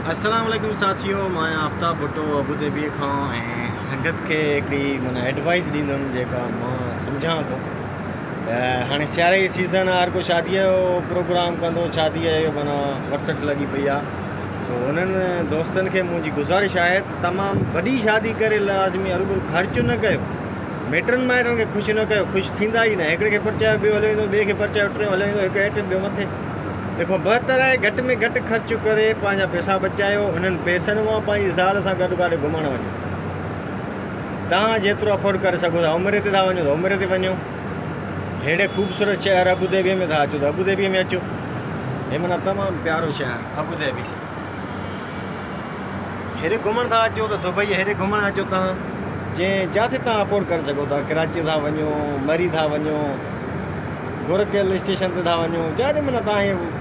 अस्सलाम वालेकुम साथियों, मैं आफ्ताब भुट्टो अबूधाबी खां ऐं संगत के हिकिड़ी माना एडवाइस ॾींदुमि जेका मां सम्झां थो। त हाणे सियारे जी सीज़न आहे, हर को शादीअ जो प्रोग्राम कंदो, शादीअ जो माना वटसठ लॻी पई आहे। सो उन्हनि दोस्तनि खे मुंहिंजी गुज़ारिश आहे त तमामु वॾी शादी करे लाज़मी अरुगुरु ख़र्चु न कयो, मिटनि माइटनि खे ख़ुशि न कयो, ख़ुशि थींदा ई न। हिकिड़े खे परचायो ॿियो हलियो वेंदो, ॿिए खे परचायो टियों हलियो वेंदो, हिकु हेठि ॿियो मथे। देखो बहितर आहे घटि में घटि ख़र्चु करे पंहिंजा पैसा बचायो, उन्हनि पैसनि मां पंहिंजी ज़ाल सां गॾु काॾे घुमणु वञो। तव्हां जेतिरो अफोर्ड करे सघो था, उमिरि ते था वञो त उमिरि ते वञो। हेॾे ख़ूबसूरत शहर अबूधाबीअ में था अचो त अबूधाबीअ में अचो। हे माना तमामु प्यारो शहर अबूधाबी। हेॾे घुमणु था अचो त दुबई, हेॾे घुमणु अचो तव्हां जिथे तव्हां अफोर्ड करे सघो था। कराची था वञो, मरी था वञो, गोरखपुर स्टेशन ते था वञो, जिते माना तव्हां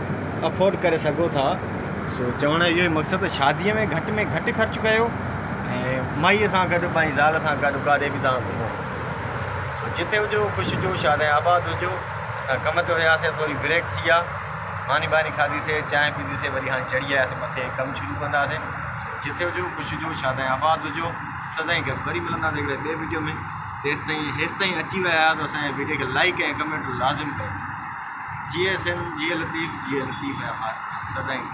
अफोर्ड करे सघो था। सो चवण जो इहो ई मक़सदु, शादीअ में घटि ख़र्चु कयो ऐं माईअ सां गॾु पंहिंजी ज़ाल सां गॾु काॾे बि तव्हां घुमो। सो जिते हुजो ख़ुशि जो, शाद ऐं आबाद हुजो। असां कम ते हुयासीं, थोरी ब्रेक थी आहे, मानी बानी खाधीसीं, चांहि पीतीसीं, वरी हाणे चढ़ी आयासीं मथे, कमु शुरू कंदासीं। जिते हुजो ख़ुशि जो, शाद ऐं आबाद हुजो। सदाईं गॾु वरी मिलंदासीं हिकिड़े ॿिए वीडियो में। हेसि ताईं अची विया आहियो त असांजे वीडियो खे लाइक ऐं कमेंट लाज़िम कयो। जिए सिंध, जिए लतीफ़, जिए लतीफ़ ऐं सदाईं।